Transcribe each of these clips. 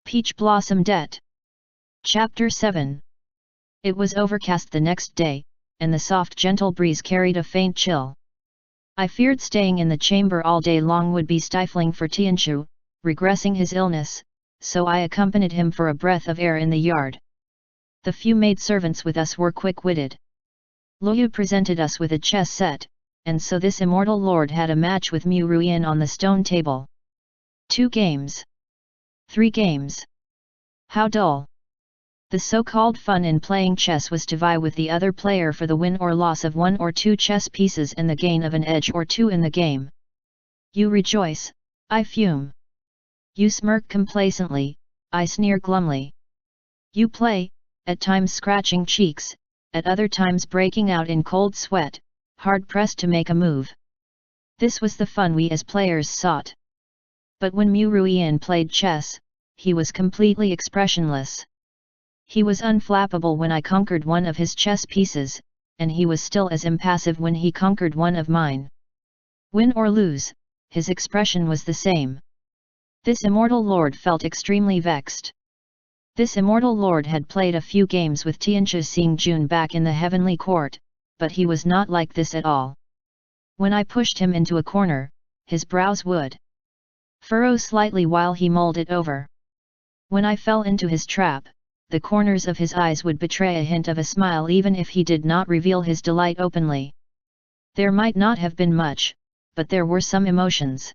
Peach Blossom Det. Chapter 7. It was overcast the next day, and the soft gentle breeze carried a faint chill. I feared staying in the chamber all day long would be stifling for Tianchu, regressing his illness, so I accompanied him for a breath of air in the yard. The few maidservants with us were quick-witted. Luoyu presented us with a chess set, and so this immortal lord had a match with Mu Ruian on the stone table. 2 games. 3 games. How dull. The so-called fun in playing chess was to vie with the other player for the win or loss of 1 or 2 chess pieces and the gain of an edge or 2 in the game. You rejoice, I fume. You smirk complacently, I sneer glumly. You play, at times scratching cheeks, at other times breaking out in cold sweat, hard-pressed to make a move. This was the fun we as players sought. But when Mu Ruian played chess, he was completely expressionless. He was unflappable when I conquered one of his chess pieces, and he was still as impassive when he conquered one of mine. Win or lose, his expression was the same. This immortal lord felt extremely vexed. This immortal lord had played a few games with Tianchu Xingjun back in the heavenly court, but he was not like this at all. When I pushed him into a corner, his brows would furrow slightly while he mulled it over. When I fell into his trap, the corners of his eyes would betray a hint of a smile even if he did not reveal his delight openly. There might not have been much, but there were some emotions.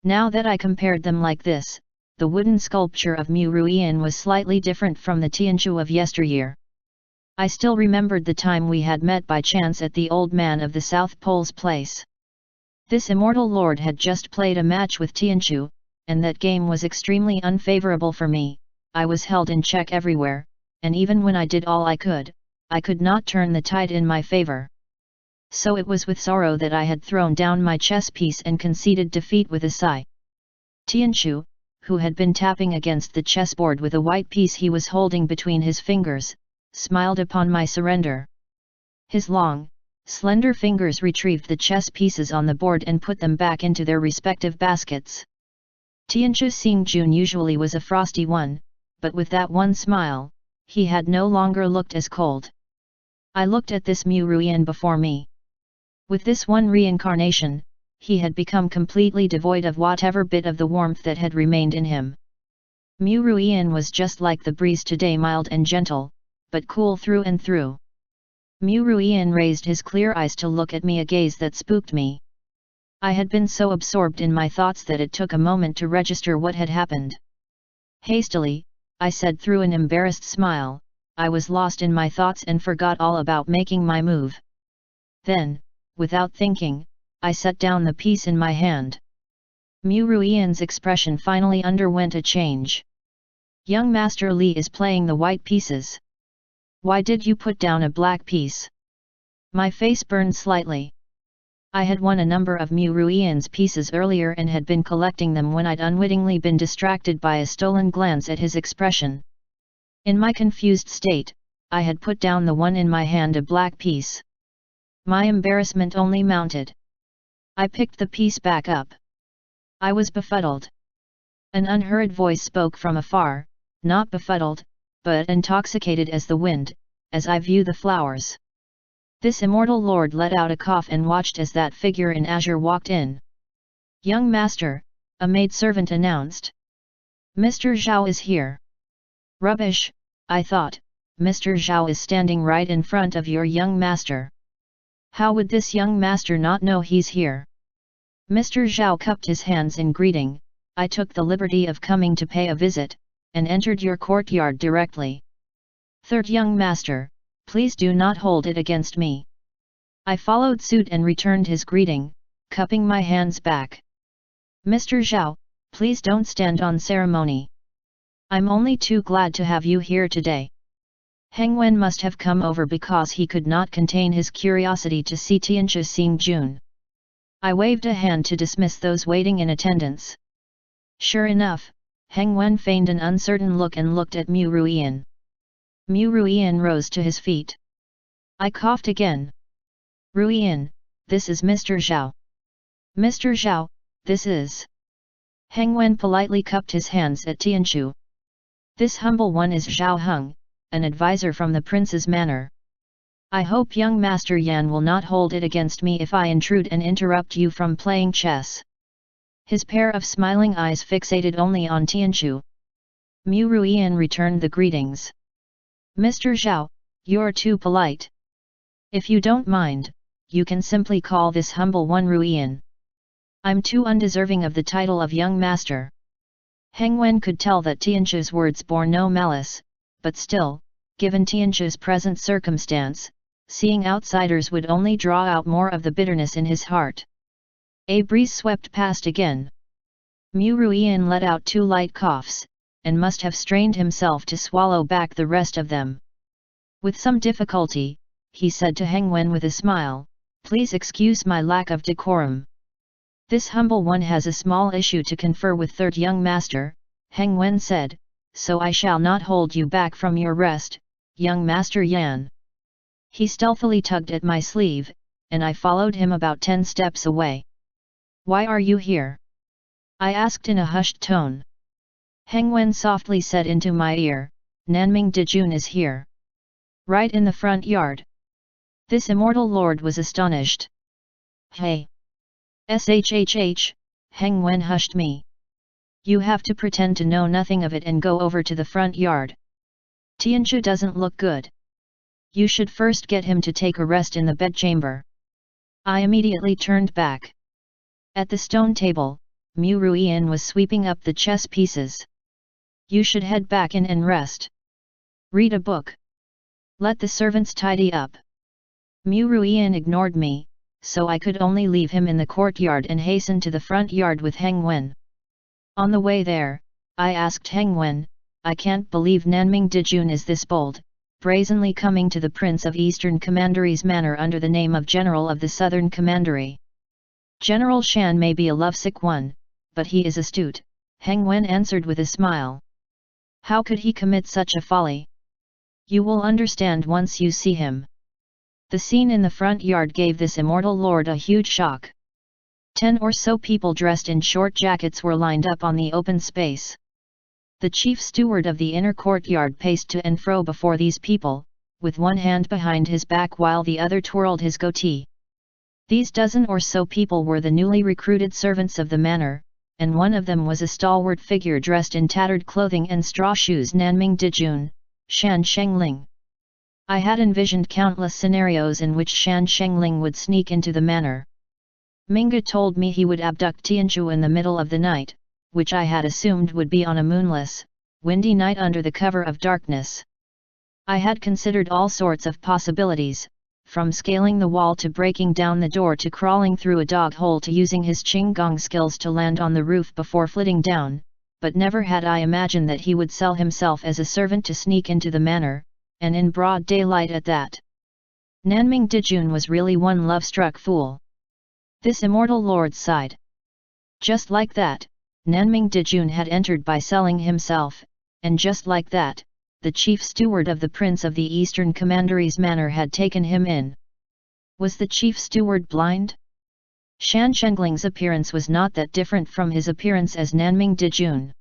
Now that I compared them like this, the wooden sculpture of Mu Ruian was slightly different from the Tianchu of yesteryear. I still remembered the time we had met by chance at the old man of the South Pole's place. This immortal lord had just played a match with Tianchu, and that game was extremely unfavorable for me. I was held in check everywhere, and even when I did all I could not turn the tide in my favor. So it was with sorrow that I had thrown down my chess piece and conceded defeat with a sigh. Tianchu, who had been tapping against the chessboard with a white piece he was holding between his fingers, smiled upon my surrender. His long, slender fingers retrieved the chess pieces on the board and put them back into their respective baskets. Tianchu Xingjun usually was a frosty one, but with that one smile, he had no longer looked as cold. I looked at this Mu Ruian before me. With this one reincarnation, he had become completely devoid of whatever bit of the warmth that had remained in him. Mu Ruian was just like the breeze today, mild and gentle, but cool through and through. Mu Ruian raised his clear eyes to look at me, a gaze that spooked me. I had been so absorbed in my thoughts that it took a moment to register what had happened. Hastily, I said through an embarrassed smile, I was lost in my thoughts and forgot all about making my move. Then, without thinking, I set down the piece in my hand. Mu Ruian's expression finally underwent a change. Young Master Li is playing the white pieces. Why did you put down a black piece? My face burned slightly. I had won a number of Mu Ruian's pieces earlier and had been collecting them when I'd unwittingly been distracted by a stolen glance at his expression. In my confused state, I had put down the one in my hand, a black piece. My embarrassment only mounted. I picked the piece back up. I was befuddled. An unheard voice spoke from afar, not befuddled, but intoxicated as the wind, as I view the flowers. This immortal lord let out a cough and watched as that figure in azure walked in. Young master, a maidservant announced. Mr. Zhao is here. Rubbish, I thought, Mr. Zhao is standing right in front of your young master. How would this young master not know he's here? Mr. Zhao cupped his hands in greeting. I took the liberty of coming to pay a visit, and entered your courtyard directly. Third young master, please do not hold it against me. I followed suit and returned his greeting, cupping my hands back. Mr. Zhao, please don't stand on ceremony. I'm only too glad to have you here today. Heng Wen must have come over because he could not contain his curiosity to see Tianchu Xingjun. I waved a hand to dismiss those waiting in attendance. Sure enough, Heng Wen feigned an uncertain look and looked at Mu Ruian. Mu Ruian rose to his feet. I coughed again. Ruian, this is Mr. Zhao. Mr. Zhao, this is. Heng Wen politely cupped his hands at Tianchu. This humble one is Zhao Heng, an advisor from the prince's manor. I hope young Master Yan will not hold it against me if I intrude and interrupt you from playing chess. His pair of smiling eyes fixated only on Tianchu. Mu Ruiyan returned the greetings. Mr. Zhao, you're too polite. If you don't mind, you can simply call this humble one Ruiyan. I'm too undeserving of the title of young master. Heng Wen could tell that Tianchu's words bore no malice, but still, given Tianchu's present circumstance, seeing outsiders would only draw out more of the bitterness in his heart. A breeze swept past again. Mu Ruiyan let out 2 light coughs, and must have strained himself to swallow back the rest of them. With some difficulty, he said to Heng Wen with a smile, "Please excuse my lack of decorum. This humble one has a small issue to confer with third young master," Heng Wen said, "so I shall not hold you back from your rest, young Master Yan." He stealthily tugged at my sleeve, and I followed him about 10 steps away. "Why are you here?" I asked in a hushed tone. Heng Wen softly said into my ear, "Nanming Dijun is here. Right in the front yard." This immortal lord was astonished. "Hey! Shhh, Heng Wen hushed me. "You have to pretend to know nothing of it and go over to the front yard. Tianchu doesn't look good. You should first get him to take a rest in the bedchamber." I immediately turned back. At the stone table, Mu Ruiyan was sweeping up the chess pieces. "You should head back in and rest. Read a book. Let the servants tidy up." Mu Ruiyan ignored me, so I could only leave him in the courtyard and hasten to the front yard with Heng Wen. On the way there, I asked Heng Wen, "I can't believe Nanming Dijun is this bold, brazenly coming to the Prince of Eastern Commandery's manor under the name of General of the Southern Commandery. General Shan may be a lovesick one, but he is astute," Heng Wen answered with a smile. "How could he commit such a folly? You will understand once you see him." The scene in the front yard gave this immortal lord a huge shock. 10 or so people dressed in short jackets were lined up on the open space. The chief steward of the inner courtyard paced to and fro before these people, with one hand behind his back while the other twirled his goatee. These dozen or so people were the newly recruited servants of the manor, and one of them was a stalwart figure dressed in tattered clothing and straw shoes, Nanming Dijun, Shan Shengling. I had envisioned countless scenarios in which Shan Shengling would sneak into the manor. Minga told me he would abduct Tianchu in the middle of the night, which I had assumed would be on a moonless, windy night under the cover of darkness. I had considered all sorts of possibilities, from scaling the wall to breaking down the door to crawling through a dog hole to using his Qinggong skills to land on the roof before flitting down, but never had I imagined that he would sell himself as a servant to sneak into the manor, and in broad daylight at that. Nanming Dijun was really one love-struck fool. This immortal lord sighed. Just like that, Nanming Dijun had entered by selling himself, and just like that, the chief steward of the Prince of the Eastern Commandery's manor had taken him in. Was the chief steward blind? Shan Shengling's appearance was not that different from his appearance as Nanming Dijun.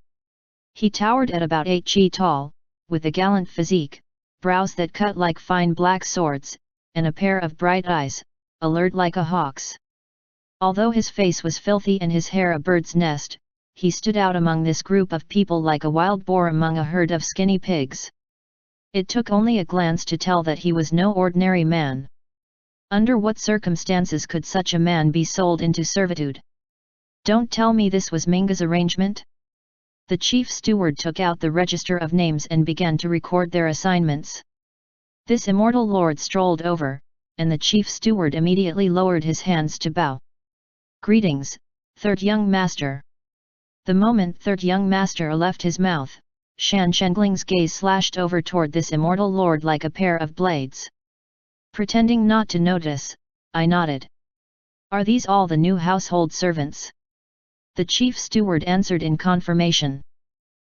He towered at about 8 chi tall, with a gallant physique, brows that cut like fine black swords, and a pair of bright eyes, alert like a hawk's. Although his face was filthy and his hair a bird's nest, he stood out among this group of people like a wild boar among a herd of skinny pigs. It took only a glance to tell that he was no ordinary man. Under what circumstances could such a man be sold into servitude? Don't tell me this was Minga's arrangement? The chief steward took out the register of names and began to record their assignments. This immortal lord strolled over, and the chief steward immediately lowered his hands to bow. "Greetings, third young master." The moment third young master left his mouth, Shan Shengling's gaze slashed over toward this immortal lord like a pair of blades. Pretending not to notice, I nodded. "Are these all the new household servants?" The chief steward answered in confirmation.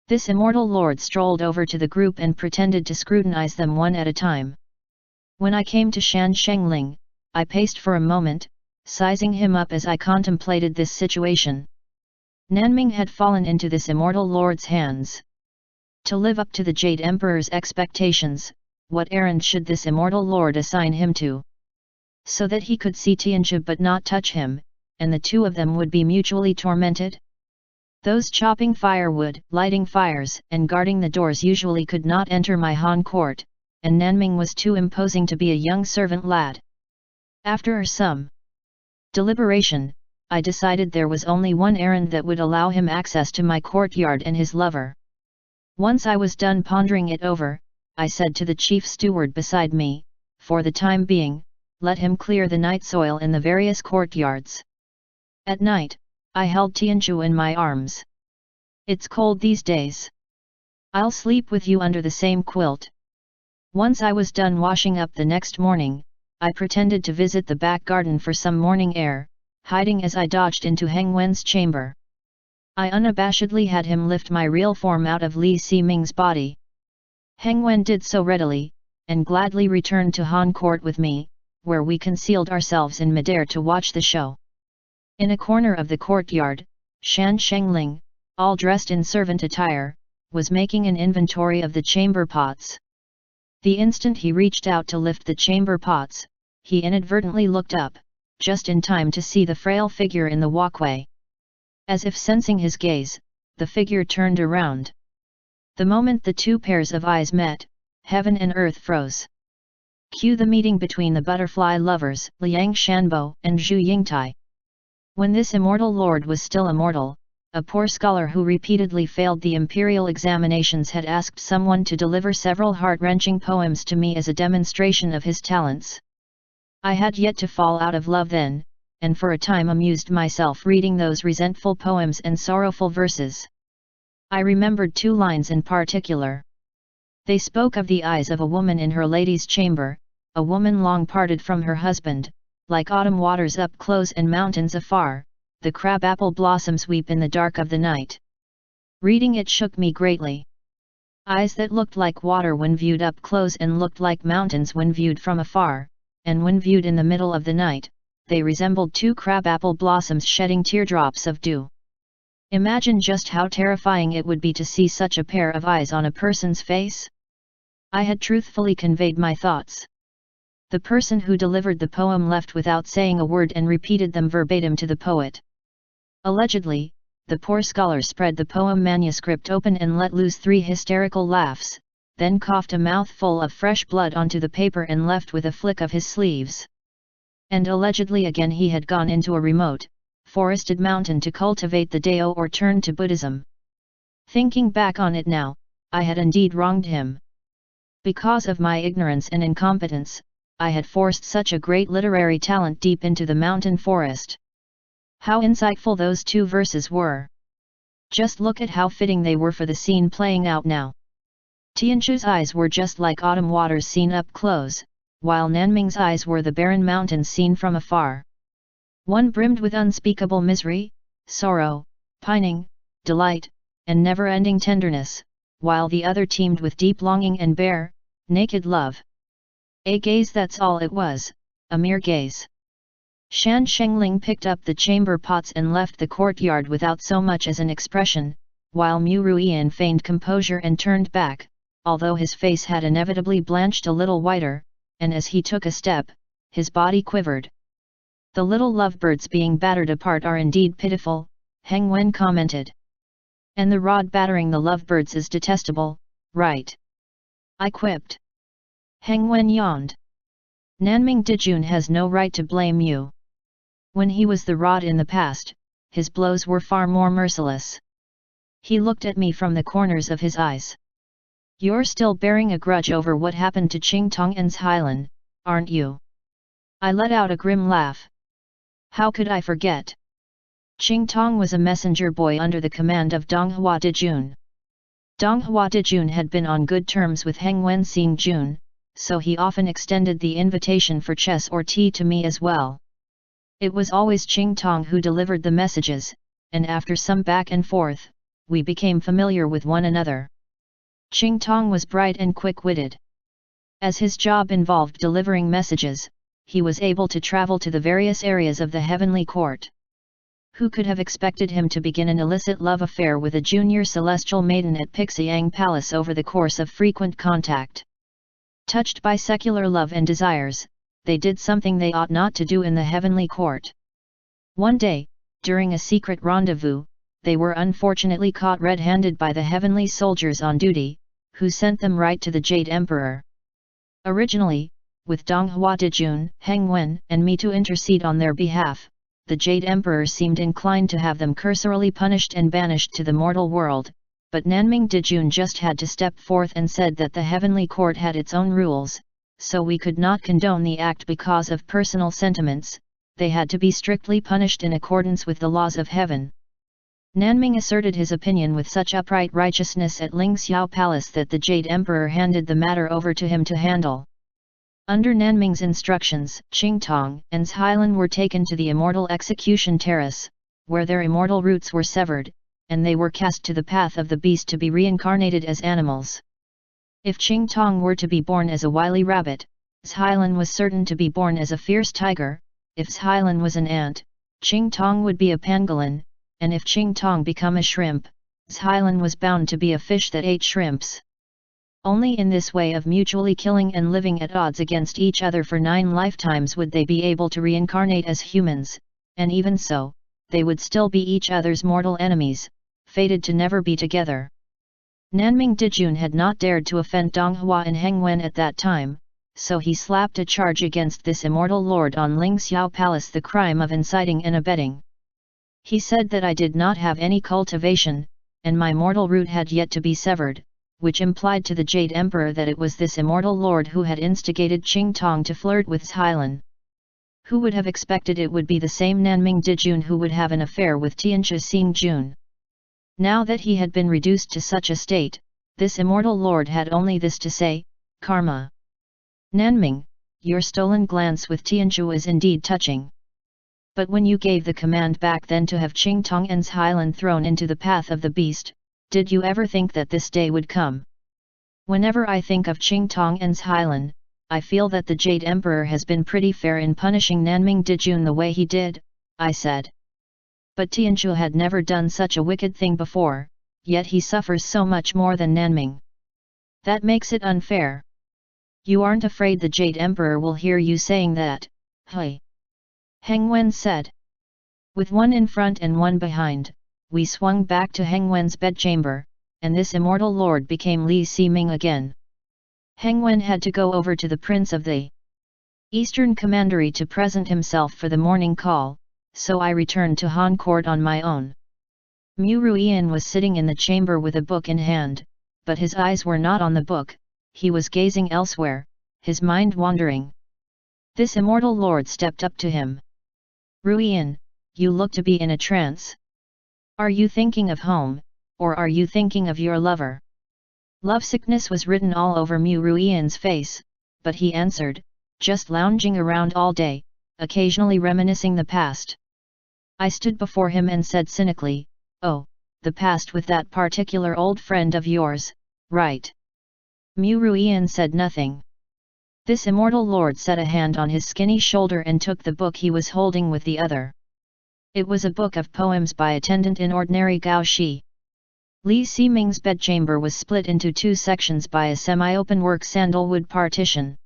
This immortal lord strolled over to the group and pretended to scrutinize them one at a time. When I came to Shan Shengling, I paced for a moment, sizing him up as I contemplated this situation. Nanming had fallen into this immortal lord's hands. To live up to the Jade Emperor's expectations, what errand should this immortal lord assign him to? So that he could see Tianzhu but not touch him, and the two of them would be mutually tormented? Those chopping firewood, lighting fires, and guarding the doors usually could not enter my Han court, and Nanming was too imposing to be a young servant lad. After some deliberation, I decided there was only one errand that would allow him access to my courtyard and his lover. Once I was done pondering it over, I said to the chief steward beside me, for the time being, let him clear the night soil in the various courtyards. At night, I held Tianzhu in my arms. It's cold these days. I'll sleep with you under the same quilt. Once I was done washing up the next morning, I pretended to visit the back garden for some morning air, hiding as I dodged into Heng Wen's chamber. I unabashedly had him lift my real form out of Li Ximing's body. Heng Wen did so readily, and gladly returned to Han Court with me, where we concealed ourselves in midair to watch the show. In a corner of the courtyard, Shan Shengling, all dressed in servant attire, was making an inventory of the chamber pots. The instant he reached out to lift the chamber pots, he inadvertently looked up, just in time to see the frail figure in the walkway. As if sensing his gaze, the figure turned around. The moment the two pairs of eyes met, heaven and earth froze. Cue the meeting between the butterfly lovers, Liang Shanbo and Zhu Yingtai. When this immortal lord was still immortal, a poor scholar who repeatedly failed the imperial examinations had asked someone to deliver several heart-wrenching poems to me as a demonstration of his talents. I had yet to fall out of love then, and for a time amused myself reading those resentful poems and sorrowful verses. I remembered two lines in particular. They spoke of the eyes of a woman in her lady's chamber, a woman long parted from her husband, like autumn waters up close and mountains afar, the crab-apple blossoms weep in the dark of the night. Reading it shook me greatly. Eyes that looked like water when viewed up close and looked like mountains when viewed from afar, and when viewed in the middle of the night, they resembled two crab-apple blossoms shedding teardrops of dew. Imagine just how terrifying it would be to see such a pair of eyes on a person's face. I had truthfully conveyed my thoughts. The person who delivered the poem left without saying a word and repeated them verbatim to the poet. Allegedly, the poor scholar spread the poem manuscript open and let loose 3 hysterical laughs, then coughed a mouthful of fresh blood onto the paper and left with a flick of his sleeves. And allegedly again he had gone into a remote, forested mountain to cultivate the Dao or turn to Buddhism. Thinking back on it now, I had indeed wronged him. Because of my ignorance and incompetence, I had forced such a great literary talent deep into the mountain forest. How insightful those 2 verses were! Just look at how fitting they were for the scene playing out now. Tianzhu's eyes were just like autumn waters seen up close, while Nanming's eyes were the barren mountains seen from afar. One brimmed with unspeakable misery, sorrow, pining, delight, and never-ending tenderness, while the other teemed with deep longing and bare, naked love. A gaze, that's all it was, a mere gaze. Shan Shengling picked up the chamber pots and left the courtyard without so much as an expression, while Mu Ruian feigned composure and turned back, although his face had inevitably blanched a little whiter, and as he took a step, his body quivered. The little lovebirds being battered apart are indeed pitiful, Heng Wen commented. And the rod battering the lovebirds is detestable, right? I quipped. Heng Wen yawned. Nanming Dijun has no right to blame you. When he was the rod in the past, his blows were far more merciless. He looked at me from the corners of his eyes. You're still bearing a grudge over what happened to Qing Tong'an's Hailan, aren't you? I let out a grim laugh. How could I forget? Qing Tong was a messenger boy under the command of Donghua Dijun. Donghua Dijun had been on good terms with Heng Wen Xingjun, so he often extended the invitation for chess or tea to me as well. It was always Qing Tong who delivered the messages, and after some back and forth, we became familiar with one another. Qing Tong was bright and quick-witted. As his job involved delivering messages, he was able to travel to the various areas of the heavenly court. Who could have expected him to begin an illicit love affair with a junior celestial maiden at Pixiang Palace over the course of frequent contact? Touched by secular love and desires, they did something they ought not to do in the heavenly court. One day, during a secret rendezvous, they were unfortunately caught red-handed by the heavenly soldiers on duty, who sent them right to the Jade Emperor. Originally, with Donghua Dijun, Heng Wen, and me to intercede on their behalf, the Jade Emperor seemed inclined to have them cursorily punished and banished to the mortal world, but Nanming Dijun just had to step forth and said that the heavenly court had its own rules, so we could not condone the act because of personal sentiments. They had to be strictly punished in accordance with the laws of heaven. Nanming asserted his opinion with such upright righteousness at Lingxiao Palace that the Jade Emperor handed the matter over to him to handle. Under Nanming's instructions, Qingtong and Xilan were taken to the immortal execution terrace, where their immortal roots were severed, and they were cast to the path of the beast to be reincarnated as animals. If Qingtong were to be born as a wily rabbit, Xilan was certain to be born as a fierce tiger. If Xilan was an ant, Qingtong would be a pangolin, and if Qingtong become a shrimp, Xilan was bound to be a fish that ate shrimps. Only in this way of mutually killing and living at odds against each other for 9 lifetimes would they be able to reincarnate as humans, and even so, they would still be each other's mortal enemies, fated to never be together. Nanming Dijun had not dared to offend Donghua and Heng Wen at that time, so he slapped a charge against this immortal lord on Lingxiao Palace, the crime of inciting and abetting. He said that I did not have any cultivation, and my mortal root had yet to be severed, which implied to the Jade Emperor that it was this immortal lord who had instigated Qingtong to flirt with Xilan. Who would have expected it would be the same Nanming Dijun who would have an affair with Tianxia Xingjun? Now that he had been reduced to such a state, this immortal lord had only this to say: karma. Nanming, your stolen glance with Tianxia is indeed touching. But when you gave the command back then to have Qingtong and Xilan thrown into the path of the beast, did you ever think that this day would come? Whenever I think of Qingtong and Xilan, I feel that the Jade Emperor has been pretty fair in punishing Nanming Dijun the way he did, I said. But Tianxia had never done such a wicked thing before, yet he suffers so much more than Nanming. That makes it unfair. You aren't afraid the Jade Emperor will hear you saying that, hey? Heng Wen said. With one in front and one behind, we swung back to Heng Wen's bedchamber, and this immortal lord became Li Siming again. Heng Wen had to go over to the Prince of the Eastern Commandery to present himself for the morning call, so I returned to Han Court on my own. Mu Ruian was sitting in the chamber with a book in hand, but his eyes were not on the book, he was gazing elsewhere, his mind wandering. This immortal lord stepped up to him. Ruian, you look to be in a trance. Are you thinking of home, or are you thinking of your lover? Lovesickness was written all over Mu Ruian's face, but he answered, just lounging around all day, occasionally reminiscing the past. I stood before him and said cynically, oh, the past with that particular old friend of yours, right? Mu Ruian said nothing. This immortal lord set a hand on his skinny shoulder and took the book he was holding with the other. It was a book of poems by attendant in ordinary Gao Shi. Li Siming's bedchamber was split into 2 sections by a semi-open work sandalwood partition.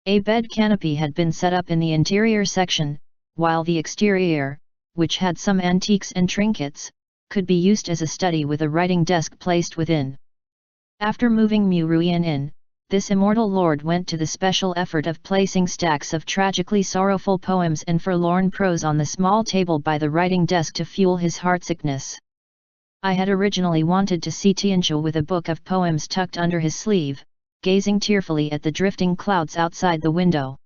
A bed canopy had been set up in the interior section, while the exterior, which had some antiques and trinkets, could be used as a study with a writing desk placed within. After moving Mu Ruian in, this immortal lord went to the special effort of placing stacks of tragically sorrowful poems and forlorn prose on the small table by the writing desk to fuel his heartsickness. I had originally wanted to see Tianxia with a book of poems tucked under his sleeve, gazing tearfully at the drifting clouds outside the window.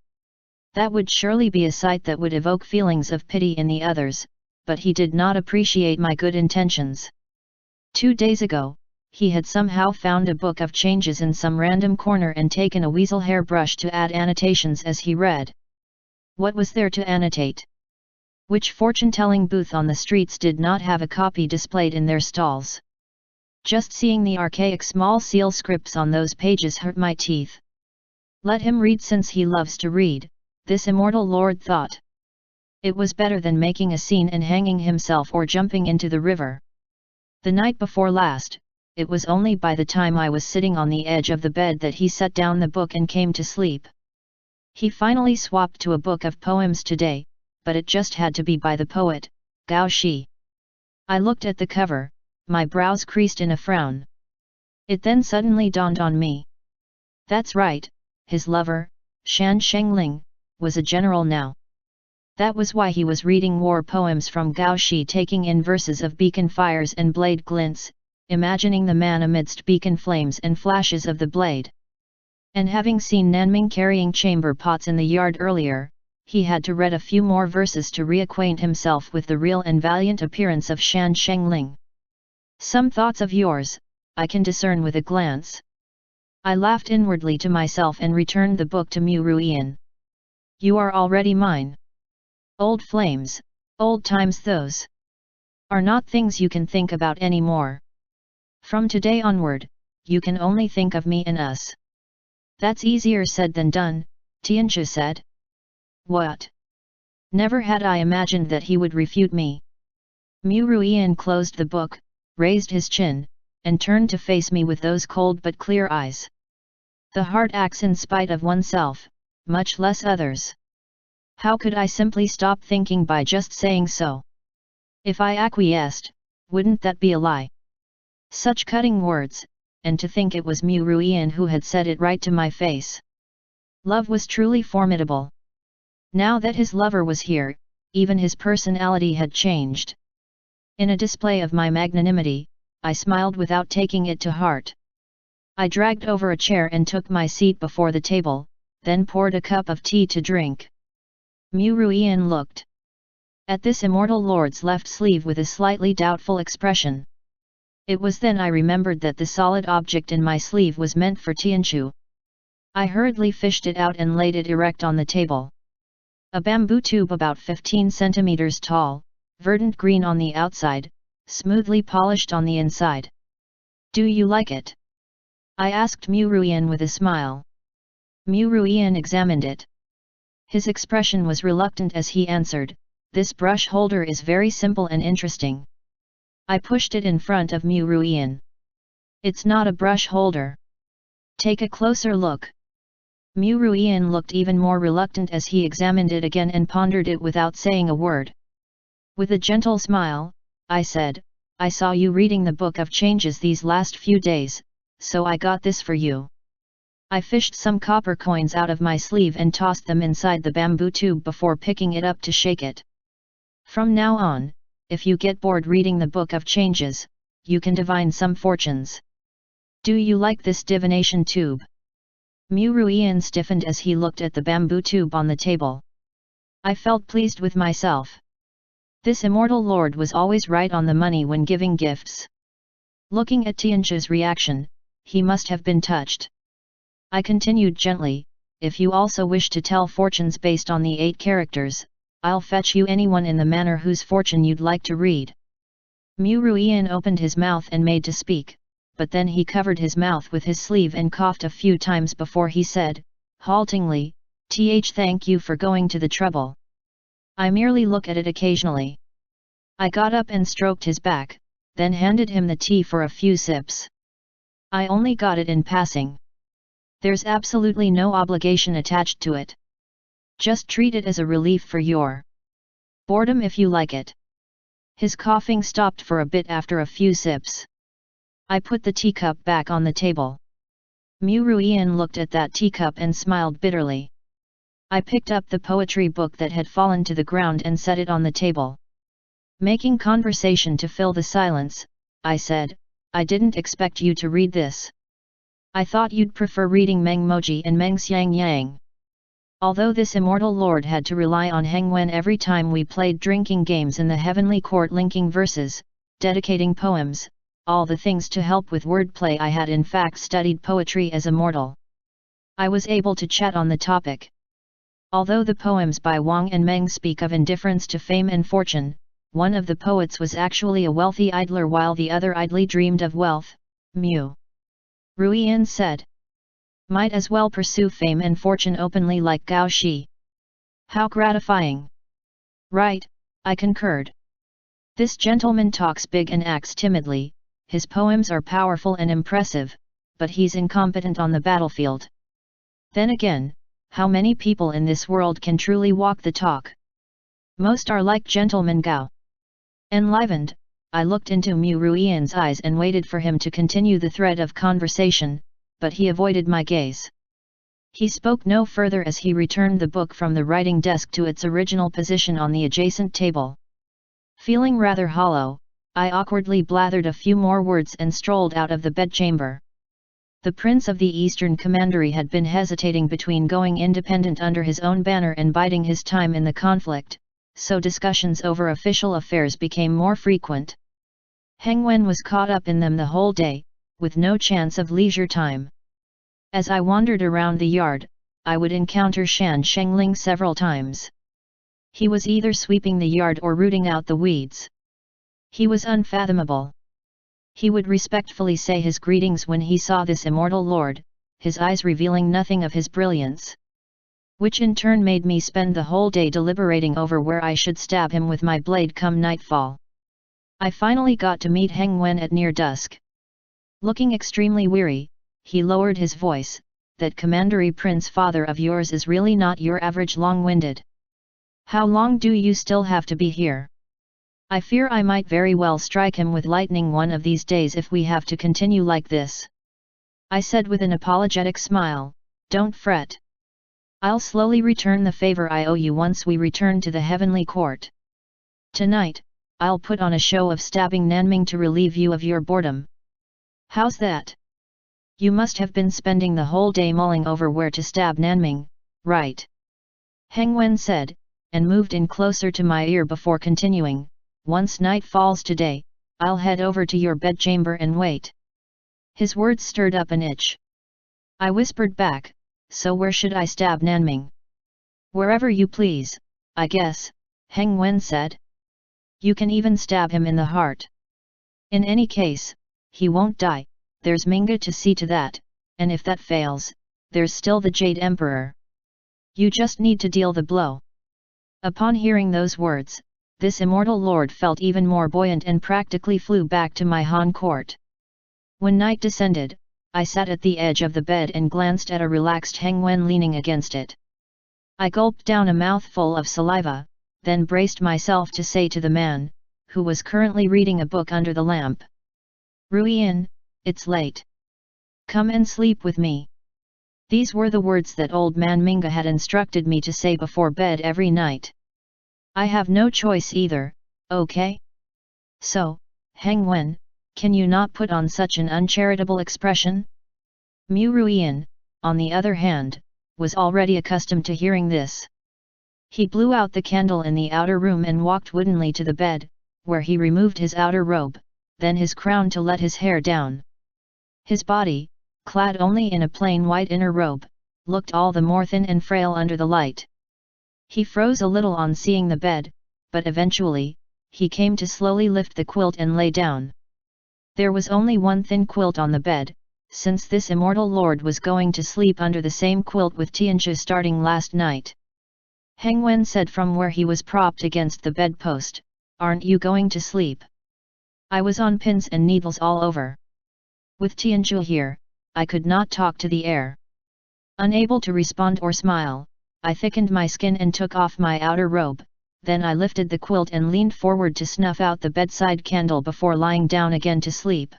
That would surely be a sight that would evoke feelings of pity in the others, but he did not appreciate my good intentions. 2 days ago, he had somehow found a book of changes in some random corner and taken a weasel hair brush to add annotations as he read. What was there to annotate? Which fortune-telling booth on the streets did not have a copy displayed in their stalls? Just seeing the archaic small seal scripts on those pages hurt my teeth. Let him read since he loves to read, this immortal lord thought. It was better than making a scene and hanging himself or jumping into the river. The night before last, it was only by the time I was sitting on the edge of the bed that he set down the book and came to sleep. He finally swapped to a book of poems today, but it just had to be by the poet, Gao Shi. I looked at the cover, my brows creased in a frown. It then suddenly dawned on me. That's right, his lover, Shan Shengling, was a general now. That was why he was reading war poems from Gao Shi, taking in verses of beacon fires and blade glints, imagining the man amidst beacon flames and flashes of the blade. And having seen Nanming carrying chamber pots in the yard earlier, he had to read a few more verses to reacquaint himself with the real and valiant appearance of Shan Shengling. Some thoughts of yours, I can discern with a glance. I laughed inwardly to myself and returned the book to Mu Ruian. You are already mine. Old flames, old times, those are not things you can think about anymore. From today onward, you can only think of me and us. That's easier said than done, Tianchi said. What? Never had I imagined that he would refute me. Mu Ruian closed the book, raised his chin, and turned to face me with those cold but clear eyes. The heart acts in spite of oneself, much less others. How could I simply stop thinking by just saying so? If I acquiesced, wouldn't that be a lie? Such cutting words, and to think it was Mu Ruian who had said it right to my face. Love was truly formidable. Now that his lover was here, even his personality had changed. In a display of my magnanimity, I smiled without taking it to heart. I dragged over a chair and took my seat before the table, then poured a cup of tea to drink. Mu Ruian looked at this immortal lord's left sleeve with a slightly doubtful expression. It was then I remembered that the solid object in my sleeve was meant for Tianchu. I hurriedly fished it out and laid it erect on the table. A bamboo tube about 15 centimeters tall, verdant green on the outside, smoothly polished on the inside. Do you like it? I asked Mu Ruian with a smile. Mu Ruian examined it. His expression was reluctant as he answered, "This brush holder is very simple and interesting." I pushed it in front of Mu Ruian. "It's not a brush holder. Take a closer look." Mu Ruian looked even more reluctant as he examined it again and pondered it without saying a word. With a gentle smile, I said, "I saw you reading the Book of Changes these last few days, so I got this for you." I fished some copper coins out of my sleeve and tossed them inside the bamboo tube before picking it up to shake it. "From now on, if you get bored reading the Book of Changes, you can divine some fortunes. Do you like this divination tube?" Mu Ruian stiffened as he looked at the bamboo tube on the table. I felt pleased with myself. This immortal lord was always right on the money when giving gifts. Looking at Tianchi's reaction, he must have been touched. I continued gently, "If you also wish to tell fortunes based on the 8 characters, I'll fetch you anyone in the manner whose fortune you'd like to read." Mu Ruian opened his mouth and made to speak, but then he covered his mouth with his sleeve and coughed a few times before he said, haltingly, "Thank you for going to the trouble. I merely look at it occasionally." I got up and stroked his back, then handed him the tea for a few sips. "I only got it in passing. There's absolutely no obligation attached to it. Just treat it as a relief for your boredom if you like it." His coughing stopped for a bit after a few sips. I put the teacup back on the table. Mu Ruian looked at that teacup and smiled bitterly. I picked up the poetry book that had fallen to the ground and set it on the table. Making conversation to fill the silence, I said, "I didn't expect you to read this. I thought you'd prefer reading Meng Moji and Meng Xiang Yang." Although this immortal lord had to rely on Heng Wen every time we played drinking games in the heavenly court, linking verses, dedicating poems, all the things to help with wordplay, I had in fact studied poetry as a mortal. I was able to chat on the topic. Although the poems by Wang and Meng speak of indifference to fame and fortune, one of the poets was actually a wealthy idler while the other idly dreamed of wealth. Mu Ruian said. "Might as well pursue fame and fortune openly like Gao Shi. How gratifying! Right, I concurred. This gentleman talks big and acts timidly, his poems are powerful and impressive, but he's incompetent on the battlefield. Then again, how many people in this world can truly walk the talk? Most are like gentleman Gao. Enlivened, I looked into Mu Ruian's eyes and waited for him to continue the thread of conversation, but he avoided my gaze. He spoke no further as he returned the book from the writing desk to its original position on the adjacent table. Feeling rather hollow, I awkwardly blathered a few more words and strolled out of the bedchamber. The Prince of the Eastern Commandery had been hesitating between going independent under his own banner and biding his time in the conflict, so discussions over official affairs became more frequent. Heng Wen was caught up in them the whole day, with no chance of leisure time. As I wandered around the yard, I would encounter Shan Shengling several times. He was either sweeping the yard or rooting out the weeds. He was unfathomable. He would respectfully say his greetings when he saw this immortal lord, his eyes revealing nothing of his brilliance. Which in turn made me spend the whole day deliberating over where I should stab him with my blade come nightfall. I finally got to meet Heng Wen at near dusk. Looking extremely weary, he lowered his voice, "That commandery prince father of yours is really not your average long-winded. How long do you still have to be here? I fear I might very well strike him with lightning one of these days if we have to continue like this." I said with an apologetic smile, "Don't fret. I'll slowly return the favor I owe you once we return to the heavenly court. Tonight, I'll put on a show of stabbing Nanming to relieve you of your boredom. How's that? You must have been spending the whole day mulling over where to stab Nanming, right?" Heng Wen said, and moved in closer to my ear before continuing, "Once night falls today, I'll head over to your bedchamber and wait." His words stirred up an itch. I whispered back, "So where should I stab Nanming?" "Wherever you please, I guess," Heng Wen said. "You can even stab him in the heart. In any case, he won't die, there's Minga to see to that, and if that fails, there's still the Jade Emperor. You just need to deal the blow." Upon hearing those words, this immortal lord felt even more buoyant and practically flew back to my Han court. When night descended, I sat at the edge of the bed and glanced at a relaxed Heng Wen leaning against it. I gulped down a mouthful of saliva, then braced myself to say to the man, who was currently reading a book under the lamp, "Ruian, it's late. Come and sleep with me." These were the words that old man Minga had instructed me to say before bed every night. I have no choice either, okay? So, Heng Wen, can you not put on such an uncharitable expression? Mu Ruian, on the other hand, was already accustomed to hearing this. He blew out the candle in the outer room and walked woodenly to the bed, where he removed his outer robe, then his crown to let his hair down. His body, clad only in a plain white inner robe, looked all the more thin and frail under the light. He froze a little on seeing the bed, but eventually, he came to slowly lift the quilt and lay down. There was only one thin quilt on the bed, since this immortal lord was going to sleep under the same quilt with Tianzhu starting last night. Heng Wen said from where he was propped against the bedpost, "Aren't you going to sleep?" I was on pins and needles all over. With Tianzhu here, I could not talk to the air. Unable to respond or smile, I thickened my skin and took off my outer robe, then I lifted the quilt and leaned forward to snuff out the bedside candle before lying down again to sleep.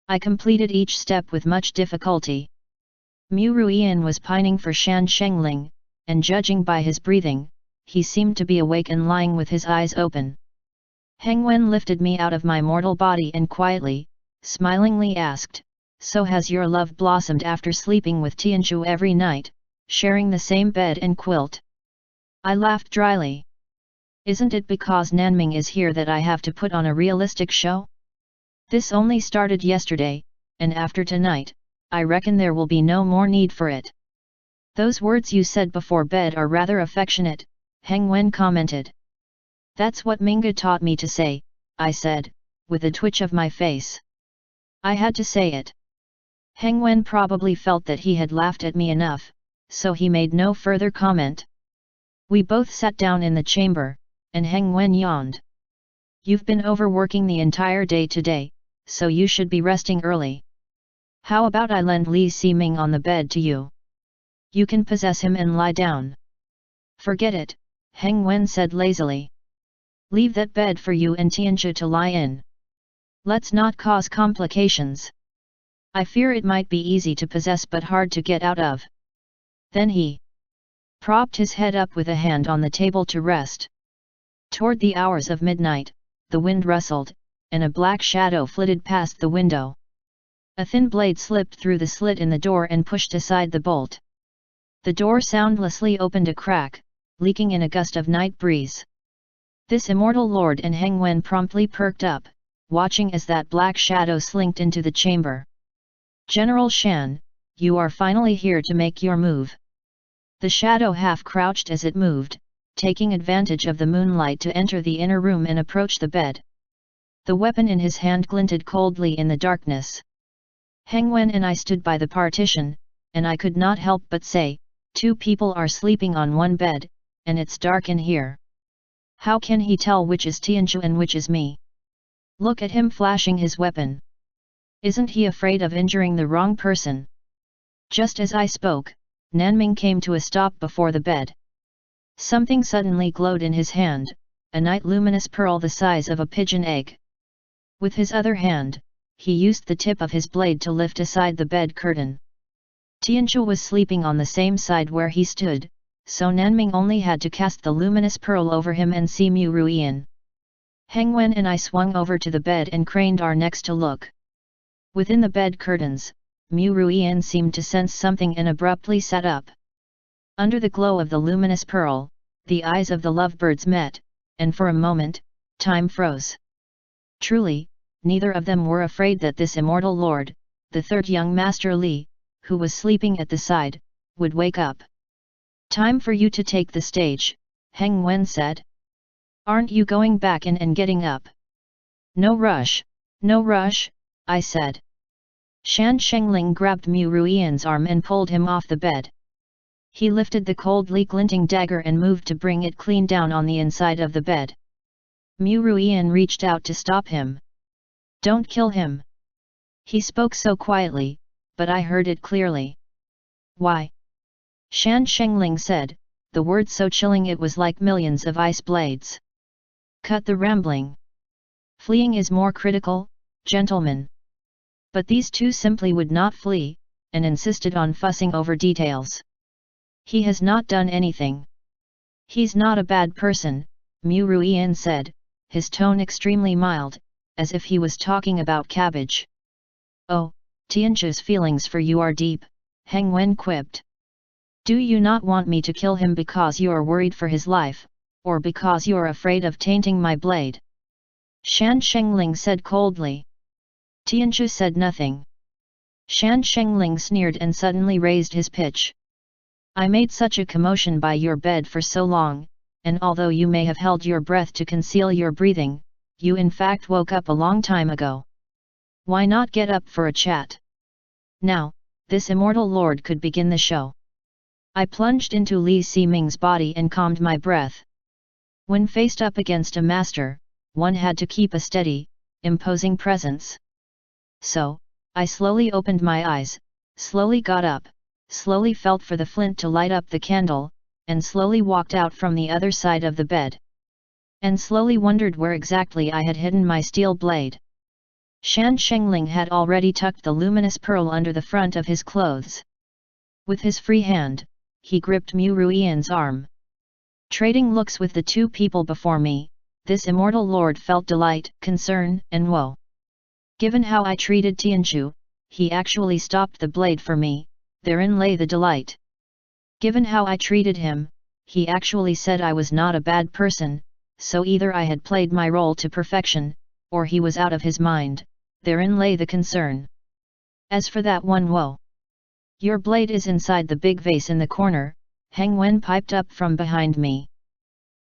I completed each step with much difficulty. Mu Ruian was pining for Shan Shengling, and judging by his breathing, he seemed to be awake and lying with his eyes open. Heng Wen lifted me out of my mortal body and quietly, smilingly asked, "So has your love blossomed after sleeping with Tianzhu every night, sharing the same bed and quilt?" I laughed dryly. "Isn't it because Nanming is here that I have to put on a realistic show? This only started yesterday, and after tonight, I reckon there will be no more need for it." "Those words you said before bed are rather affectionate," Heng Wen commented. "That's what Minga taught me to say," I said, with a twitch of my face. I had to say it. Heng Wen probably felt that he had laughed at me enough, so he made no further comment. We both sat down in the chamber, and Heng Wen yawned. You've been overworking the entire day today, so you should be resting early. How about I lend Li Siming on the bed to you? You can possess him and lie down. Forget it, Heng Wen said lazily. Leave that bed for you and Tianchu to lie in. Let's not cause complications. I fear it might be easy to possess but hard to get out of. Then he propped his head up with a hand on the table to rest. Toward the hours of midnight, the wind rustled, and a black shadow flitted past the window. A thin blade slipped through the slit in the door and pushed aside the bolt. The door soundlessly opened a crack, leaking in a gust of night breeze. This immortal lord and Heng Wen promptly perked up, watching as that black shadow slinked into the chamber. General Shan, you are finally here to make your move. The shadow half crouched as it moved, taking advantage of the moonlight to enter the inner room and approach the bed. The weapon in his hand glinted coldly in the darkness. Heng Wen and I stood by the partition, and I could not help but say, 2 people are sleeping on one bed, and it's dark in here. How can he tell which is Tianchu and which is me? Look at him flashing his weapon. Isn't he afraid of injuring the wrong person? Just as I spoke, Nanming came to a stop before the bed. Something suddenly glowed in his hand, a night luminous pearl the size of a pigeon egg. With his other hand, he used the tip of his blade to lift aside the bed curtain. Tianchu was sleeping on the same side where he stood, so Nanming only had to cast the luminous pearl over him and see Mu Ruian. Heng Wen and I swung over to the bed and craned our necks to look. Within the bed curtains, Mu Ruian seemed to sense something and abruptly sat up. Under the glow of the luminous pearl, the eyes of the lovebirds met, and for a moment, time froze. Truly, neither of them were afraid that this immortal lord, the third young master Li, who was sleeping at the side, would wake up. Time for you to take the stage, Heng Wen said. Aren't you going back in and getting up? No rush, I said. Shan Shengling grabbed Mu Ruian's arm and pulled him off the bed. He lifted the coldly glinting dagger and moved to bring it clean down on the inside of the bed. Mu Ruian reached out to stop him. Don't kill him. He spoke so quietly, but I heard it clearly. Why? Shan Shengling said, the word so chilling it was like millions of ice blades. Cut the rambling. Fleeing is more critical, gentlemen. But these 2 simply would not flee, and insisted on fussing over details. He has not done anything. He's not a bad person, Mu Ruian said, his tone extremely mild, as if he was talking about cabbage. Oh, Tianchu's feelings for you are deep, Heng Wen quipped. Do you not want me to kill him because you are worried for his life, or because you are afraid of tainting my blade? Shan Shengling said coldly. Tianchu said nothing. Shan Shengling sneered and suddenly raised his pitch. I made such a commotion by your bed for so long, and although you may have held your breath to conceal your breathing, you in fact woke up a long time ago. Why not get up for a chat? Now, this immortal lord could begin the show. I plunged into Li Siming's body and calmed my breath. When faced up against a master, one had to keep a steady, imposing presence. So, I slowly opened my eyes, slowly got up, slowly felt for the flint to light up the candle, and slowly walked out from the other side of the bed. And slowly wondered where exactly I had hidden my steel blade. Shan Shengling had already tucked the luminous pearl under the front of his clothes. With his free hand, he gripped Mu Ruian's arm. Trading looks with the 2 people before me, this immortal lord felt delight, concern, and woe. Given how I treated Tianchu, he actually stopped the blade for me, therein lay the delight. Given how I treated him, he actually said I was not a bad person, so either I had played my role to perfection, or he was out of his mind, therein lay the concern. As for that one woe. Your blade is inside the big vase in the corner, Heng Wen piped up from behind me.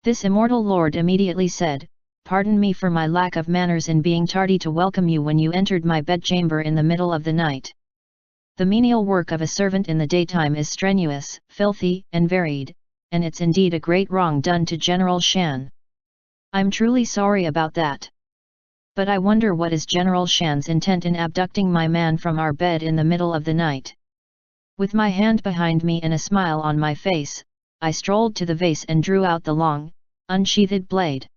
This immortal lord immediately said, Pardon me for my lack of manners in being tardy to welcome you when you entered my bedchamber in the middle of the night. The menial work of a servant in the daytime is strenuous, filthy, and varied, and it's indeed a great wrong done to General Shan. I'm truly sorry about that. But I wonder what is General Shan's intent in abducting my man from our bed in the middle of the night. With my hand behind me and a smile on my face, I strolled to the vase and drew out the long, unsheathed blade.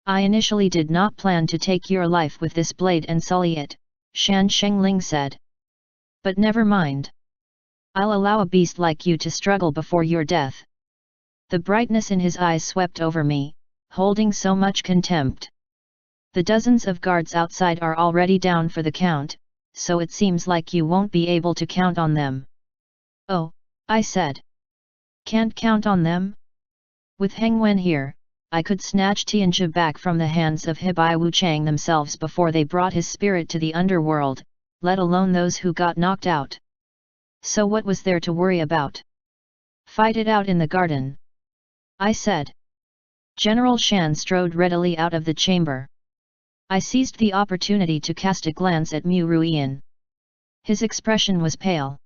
I initially did not plan to take your life with this blade and sully it, Shan Shengling said. But never mind. I'll allow a beast like you to struggle before your death. The brightness in his eyes swept over me, holding so much contempt. The dozens of guards outside are already down for the count, so it seems like you won't be able to count on them. Oh, I said. Can't count on them? With Heng Wen here, I could snatch Tianjia back from the hands of Hibai Wuchang themselves before they brought his spirit to the underworld, let alone those who got knocked out. So what was there to worry about? Fight it out in the garden, I said. General Shan strode readily out of the chamber. I seized the opportunity to cast a glance at Mu Ruian. His expression was pale.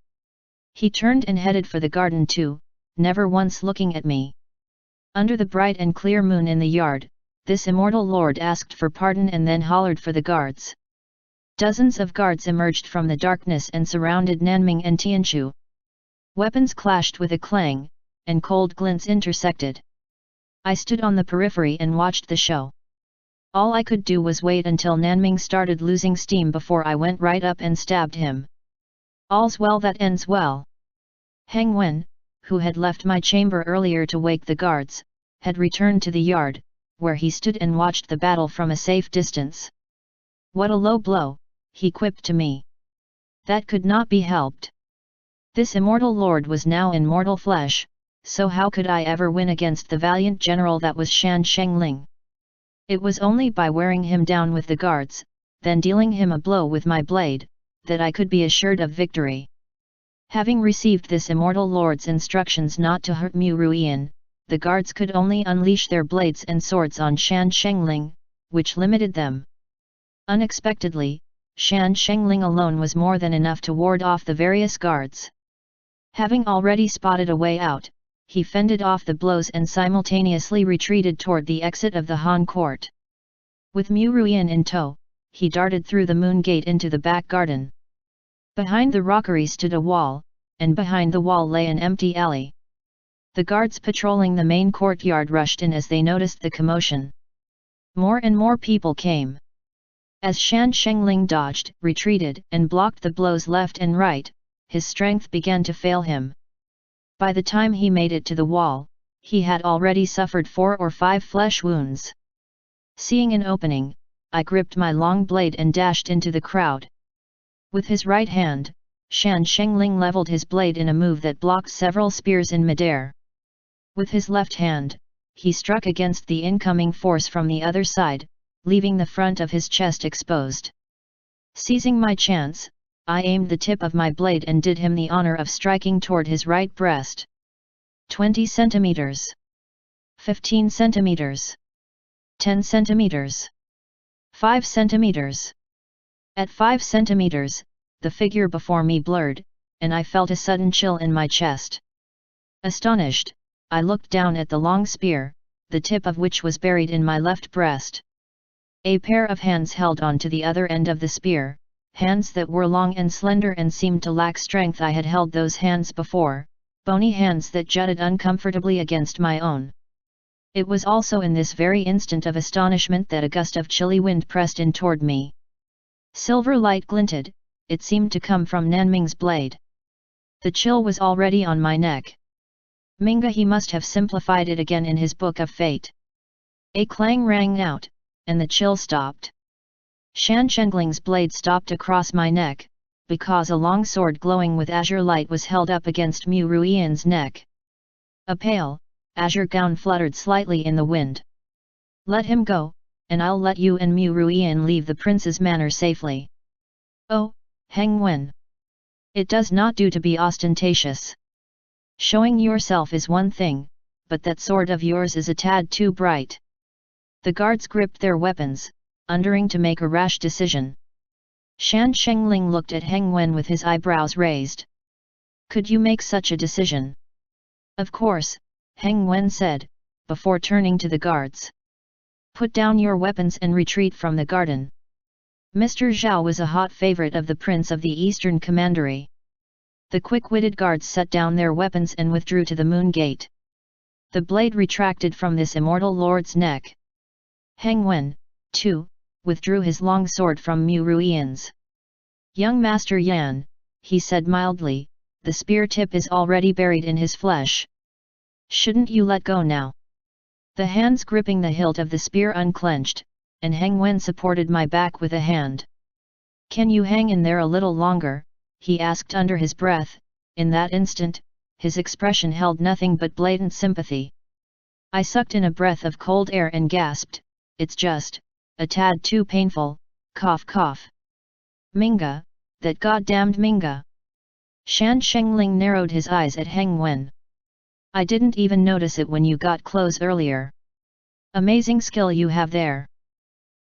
He turned and headed for the garden too, never once looking at me. Under the bright and clear moon in the yard, this immortal lord asked for pardon and then hollered for the guards. Dozens of guards emerged from the darkness and surrounded Nanming and Tianchu. Weapons clashed with a clang, and cold glints intersected. I stood on the periphery and watched the show. All I could do was wait until Nanming started losing steam before I went right up and stabbed him. All's well that ends well. Heng Wen, who had left my chamber earlier to wake the guards, had returned to the yard, where he stood and watched the battle from a safe distance. What a low blow, he quipped to me. That could not be helped. This immortal lord was now in mortal flesh, so how could I ever win against the valiant general that was Shan Shengling? It was only by wearing him down with the guards, then dealing him a blow with my blade, that I could be assured of victory. Having received this immortal lord's instructions not to hurt Mu Ruian, the guards could only unleash their blades and swords on Shan Shengling, which limited them. Unexpectedly, Shan Shengling alone was more than enough to ward off the various guards. Having already spotted a way out, he fended off the blows and simultaneously retreated toward the exit of the Han court. With Mu Ruian in tow, he darted through the moon gate into the back garden. Behind the rockery stood a wall, and behind the wall lay an empty alley. The guards patrolling the main courtyard rushed in as they noticed the commotion. More and more people came. As Shan Shengling dodged, retreated, and blocked the blows left and right, his strength began to fail him. By the time he made it to the wall, he had already suffered 4 or 5 flesh wounds. Seeing an opening, I gripped my long blade and dashed into the crowd. With his right hand, Shan Shengling leveled his blade in a move that blocked several spears in midair. With his left hand, he struck against the incoming force from the other side, leaving the front of his chest exposed. Seizing my chance, I aimed the tip of my blade and did him the honor of striking toward his right breast. 20 centimeters. 15 centimeters. 10 centimeters. 5 centimeters. At 5 centimeters, the figure before me blurred, and I felt a sudden chill in my chest. Astonished, I looked down at the long spear, the tip of which was buried in my left breast. A pair of hands held on to the other end of the spear, hands that were long and slender and seemed to lack strength. I had held those hands before, bony hands that jutted uncomfortably against my own. It was also in this very instant of astonishment that a gust of chilly wind pressed in toward me. Silver light glinted, it seemed to come from Nanming's blade. The chill was already on my neck. Minga, he must have simplified it again in his book of fate. A clang rang out, and the chill stopped. Shan Shengling's blade stopped across my neck, because a long sword glowing with azure light was held up against Mu Ruian's neck. A pale, azure gown fluttered slightly in the wind. Let him go, and I'll let you and Mu Ruian leave the prince's manor safely. Oh, Heng Wen. It does not do to be ostentatious. Showing yourself is one thing, but that sword of yours is a tad too bright. The guards gripped their weapons, undaring to make a rash decision. Shan Shengling looked at Heng Wen with his eyebrows raised. Could you make such a decision? Of course, Heng Wen said, before turning to the guards. Put down your weapons and retreat from the garden. Mr. Zhao was a hot favorite of the Prince of the Eastern Commandery. The quick-witted guards set down their weapons and withdrew to the moon gate. The blade retracted from this immortal lord's neck. Heng Wen, too, withdrew his long sword from Mu Ruian's. Young Master Yan, he said mildly, the spear tip is already buried in his flesh. Shouldn't you let go now? The hands gripping the hilt of the spear unclenched, and Heng Wen supported my back with a hand. Can you hang in there a little longer? He asked under his breath. In that instant, his expression held nothing but blatant sympathy. I sucked in a breath of cold air and gasped, it's just a tad too painful, cough cough. Minga, that goddamned Minga. Shan Shengling narrowed his eyes at Heng Wen. I didn't even notice it when you got close earlier. Amazing skill you have there.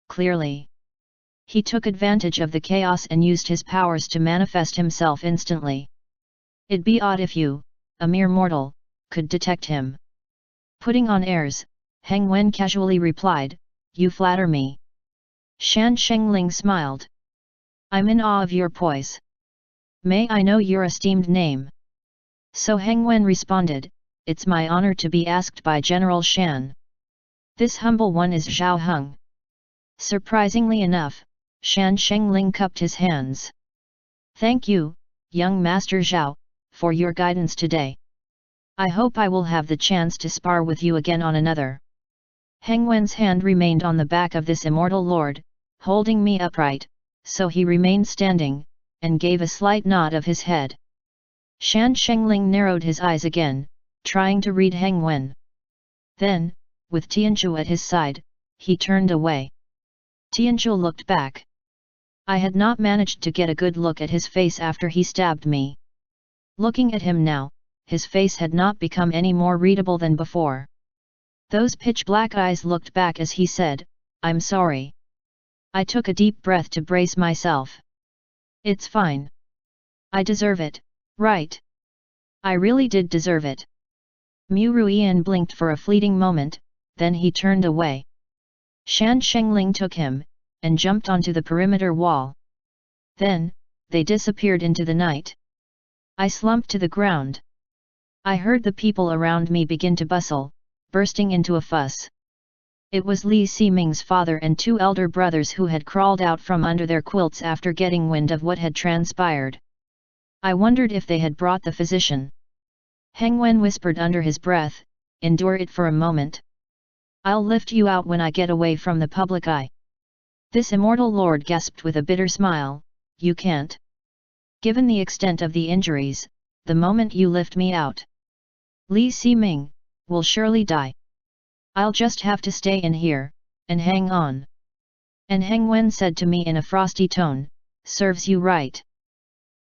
Clearly. He took advantage of the chaos and used his powers to manifest himself instantly. It'd be odd if you, a mere mortal, could detect him. Putting on airs, Heng Wen casually replied, you flatter me. Shan Shengling smiled. I'm in awe of your poise. May I know your esteemed name? So Heng Wen responded, it's my honor to be asked by General Shan. This humble one is Zhao Heng. Surprisingly enough, Shan Shengling cupped his hands. Thank you, young Master Zhao, for your guidance today. I hope I will have the chance to spar with you again on another. Heng Wen's hand remained on the back of this immortal lord, holding me upright, so he remained standing, and gave a slight nod of his head. Shan Shengling narrowed his eyes again, trying to read Heng Wen. Then, with Tianzhu at his side, he turned away. Tianzhu looked back. I had not managed to get a good look at his face after he stabbed me. Looking at him now, his face had not become any more readable than before. Those pitch-black eyes looked back as he said, I'm sorry. I took a deep breath to brace myself. It's fine. I deserve it, right? I really did deserve it. Mu Ruian blinked for a fleeting moment, then he turned away. Shan Shengling took him, and jumped onto the perimeter wall. Then, they disappeared into the night. I slumped to the ground. I heard the people around me begin to bustle, bursting into a fuss. It was Li Siming's father and two elder brothers who had crawled out from under their quilts after getting wind of what had transpired. I wondered if they had brought the physician. Heng Wen whispered under his breath, endure it for a moment. I'll lift you out when I get away from the public eye. This immortal lord gasped with a bitter smile, you can't. Given the extent of the injuries, the moment you lift me out, Li Siming will surely die. I'll just have to stay in here, and hang on. And Heng Wen said to me in a frosty tone, serves you right.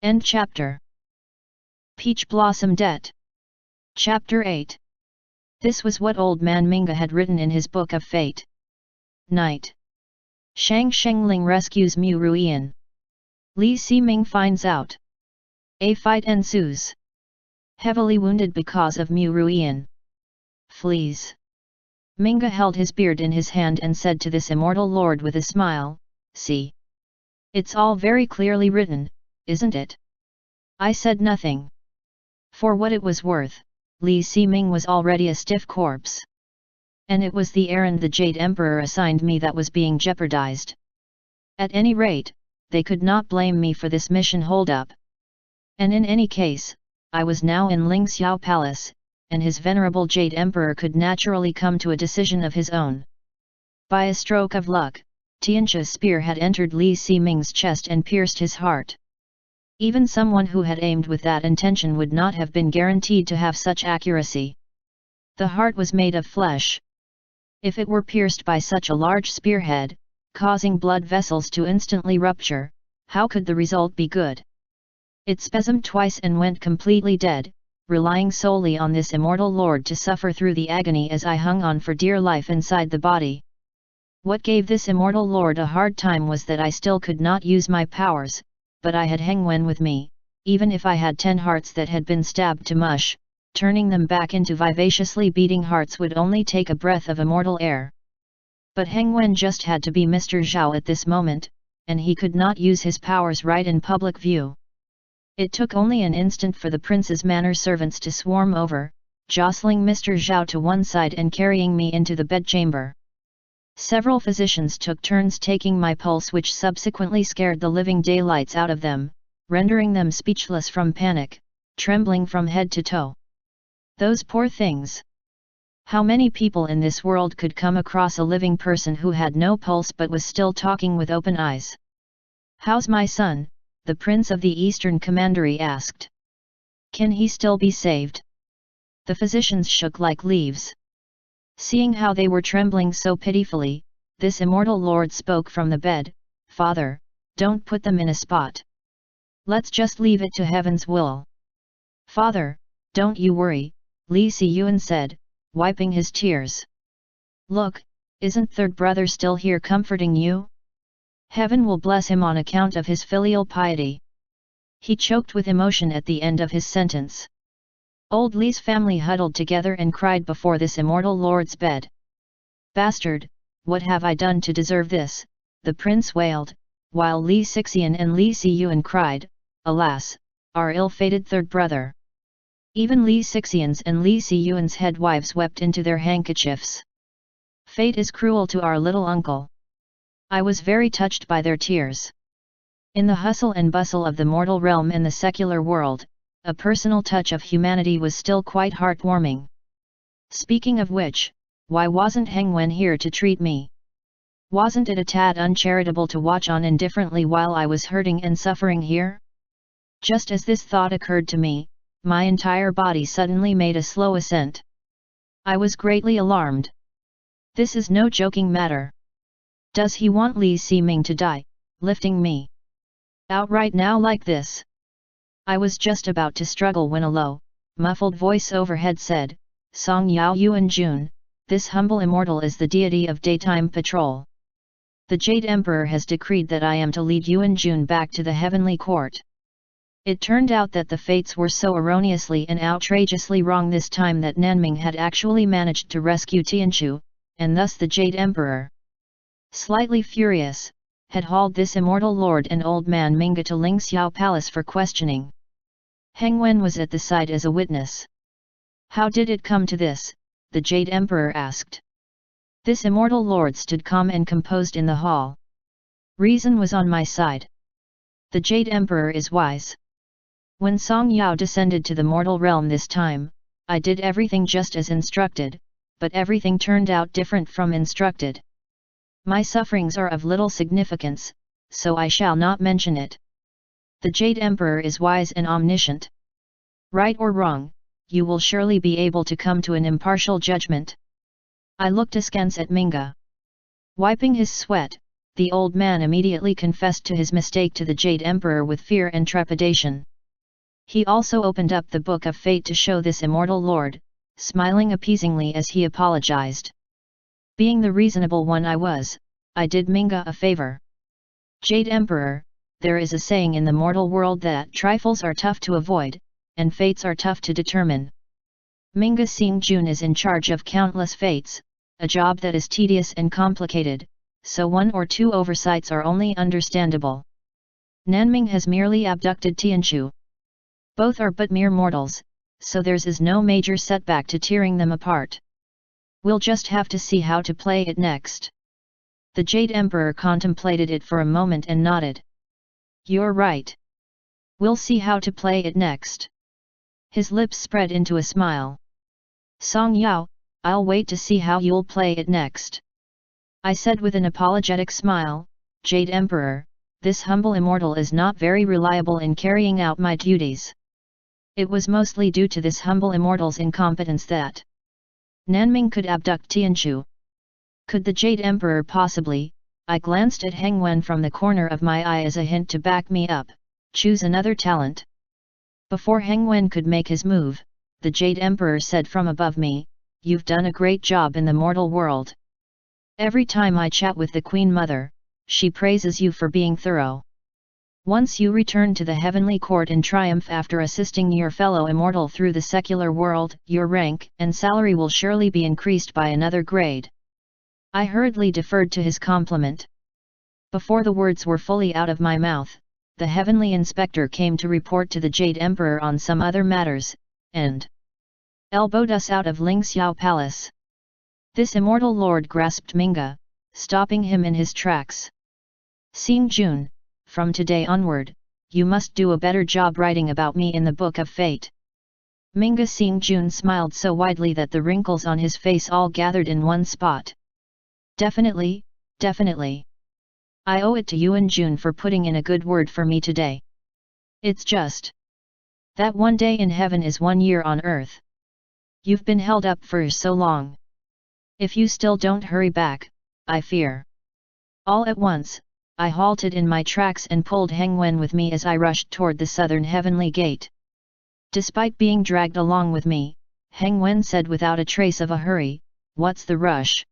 End chapter. Peach Blossom Det. Chapter 8. This was what Old Man Minga had written in his Book of Fate. Night. Shang Shengling rescues Mu Ruian. Li Siming finds out. A fight ensues. Heavily wounded because of Mu Ruian. Flees. Minga held his beard in his hand and said to this immortal lord with a smile, see. It's all very clearly written, isn't it? I said nothing. For what it was worth, Li Siming was already a stiff corpse. And it was the errand the Jade Emperor assigned me that was being jeopardized. At any rate, they could not blame me for this mission hold-up. And in any case, I was now in Ling Xiao Palace, and his venerable Jade Emperor could naturally come to a decision of his own. By a stroke of luck, Tianzhu's spear had entered Li Siming's chest and pierced his heart. Even someone who had aimed with that intention would not have been guaranteed to have such accuracy. The heart was made of flesh. If it were pierced by such a large spearhead, causing blood vessels to instantly rupture, how could the result be good? It spasmed twice and went completely dead, relying solely on this immortal lord to suffer through the agony as I hung on for dear life inside the body. What gave this immortal lord a hard time was that I still could not use my powers, but I had Heng Wen with me. Even if I had 10 hearts that had been stabbed to mush, turning them back into vivaciously beating hearts would only take a breath of immortal air. But Heng Wen just had to be Mr. Zhao at this moment, and he could not use his powers right in public view. It took only an instant for the prince's manor servants to swarm over, jostling Mr. Zhao to one side and carrying me into the bedchamber. Several physicians took turns taking my pulse, which subsequently scared the living daylights out of them, rendering them speechless from panic, trembling from head to toe. Those poor things! How many people in this world could come across a living person who had no pulse but was still talking with open eyes? "How's my son?" the prince of the Eastern Commandery asked. "Can he still be saved?" The physicians shook like leaves. Seeing how they were trembling so pitifully, this immortal lord spoke from the bed, "Father, don't put them in a spot. Let's just leave it to heaven's will." "Father, don't you worry," Li Siyuan said, wiping his tears. "Look, isn't third brother still here comforting you? Heaven will bless him on account of his filial piety." He choked with emotion at the end of his sentence. Old Li's family huddled together and cried before this immortal lord's bed. "Bastard, what have I done to deserve this?" the prince wailed, while Li Xixian and Li Siyuan cried, "Alas, our ill-fated third brother." Even Li Xixian's and Li Siyuan's head wives wept into their handkerchiefs. "Fate is cruel to our little uncle." I was very touched by their tears. In the hustle and bustle of the mortal realm and the secular world, a personal touch of humanity was still quite heartwarming. Speaking of which, why wasn't Heng Wen here to treat me? Wasn't it a tad uncharitable to watch on indifferently while I was hurting and suffering here? Just as this thought occurred to me, my entire body suddenly made a slow ascent. I was greatly alarmed. This is no joking matter. Does he want Li Ximing to die, lifting me out right now like this? I was just about to struggle when a low, muffled voice overhead said, "Song Yao Yuan Jun, this humble immortal is the deity of daytime patrol. The Jade Emperor has decreed that I am to lead Yuan Jun back to the heavenly court." It turned out that the fates were so erroneously and outrageously wrong this time that Nanming had actually managed to rescue Tianchu, and thus the Jade Emperor, slightly furious, had hauled this immortal lord and old man Minga to Lingxiao Palace for questioning. Heng Wen was at the side as a witness. "How did it come to this?" the Jade Emperor asked. This immortal lord stood calm and composed in the hall. "Reason was on my side. The Jade Emperor is wise. When Song Yao descended to the mortal realm this time, I did everything just as instructed, but everything turned out different from instructed. My sufferings are of little significance, so I shall not mention it. The Jade Emperor is wise and omniscient. Right or wrong, you will surely be able to come to an impartial judgment." I looked askance at Minga. Wiping his sweat, the old man immediately confessed to his mistake to the Jade Emperor with fear and trepidation. He also opened up the Book of Fate to show this immortal lord, smiling appeasingly as he apologized. Being the reasonable one I was, I did Minga a favor. "Jade Emperor, there is a saying in the mortal world that trifles are tough to avoid, and fates are tough to determine. Minga Xing Jun is in charge of countless fates, a job that is tedious and complicated, so one or two oversights are only understandable. Nanming has merely abducted Tianchu. Both are but mere mortals, so theirs is no major setback to tearing them apart. We'll just have to see how to play it next." The Jade Emperor contemplated it for a moment and nodded. "You're right. We'll see how to play it next." His lips spread into a smile. "Song Yao, I'll wait to see how you'll play it next." I said with an apologetic smile, "Jade Emperor, this humble immortal is not very reliable in carrying out my duties. It was mostly due to this humble immortal's incompetence that Nanming could abduct Tianchu. Could the Jade Emperor possibly," I glanced at Heng Wen from the corner of my eye as a hint to back me up, "choose another talent?" Before Heng Wen could make his move, the Jade Emperor said from above me, "You've done a great job in the mortal world. Every time I chat with the Queen Mother, she praises you for being thorough. Once you return to the heavenly court in triumph after assisting your fellow immortal through the secular world, your rank and salary will surely be increased by another grade." I hurriedly deferred to his compliment. Before the words were fully out of my mouth, the heavenly inspector came to report to the Jade Emperor on some other matters, and elbowed us out of Ling Xiao Palace. This immortal lord grasped Minga, stopping him in his tracks. Xing Jun, from today onward, you must do a better job writing about me in the Book of Fate. Minga Xing Jun smiled so widely that the wrinkles on his face all gathered in one spot. Definitely, definitely. I owe it to Yuan Jun for putting in a good word for me today. It's just that one day in heaven is 1 year on earth. You've been held up for so long. If you still don't hurry back, I fear. All at once, I halted in my tracks and pulled Heng Wen with me as I rushed toward the southern heavenly gate. Despite being dragged along with me, Heng Wen said without a trace of a hurry, "What's the rush?"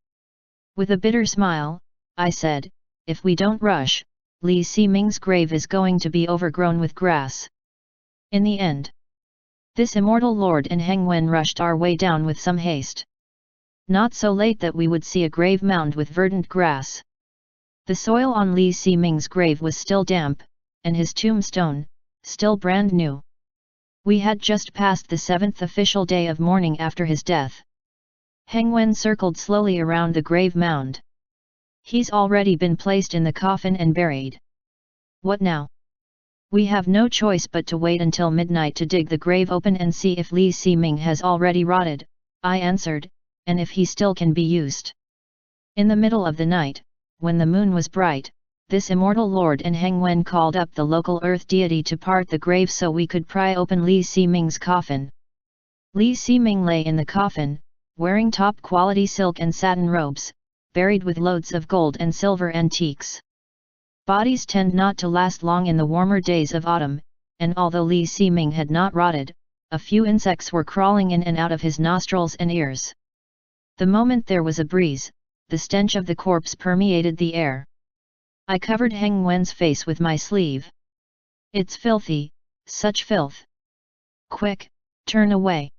With a bitter smile, I said, "If we don't rush, Li Siming's grave is going to be overgrown with grass." In the end, this immortal lord and Heng Wen rushed our way down with some haste. Not so late that we would see a grave mound with verdant grass. The soil on Li Siming's grave was still damp, and his tombstone, still brand new. We had just passed the 7th official day of mourning after his death. Heng Wen circled slowly around the grave mound. He's already been placed in the coffin and buried. What now? We have no choice but to wait until midnight to dig the grave open and see if Li Siming has already rotted, I answered, and if he still can be used. In the middle of the night, when the moon was bright, this immortal lord and Heng Wen called up the local earth deity to part the grave so we could pry open Li Siming's coffin. Li Siming lay in the coffin, wearing top-quality silk and satin robes, buried with loads of gold and silver antiques. Bodies tend not to last long in the warmer days of autumn, and although Li Siming had not rotted, a few insects were crawling in and out of his nostrils and ears. The moment there was a breeze, the stench of the corpse permeated the air. I covered Heng Wen's face with my sleeve. "It's filthy, such filth. Quick, turn away."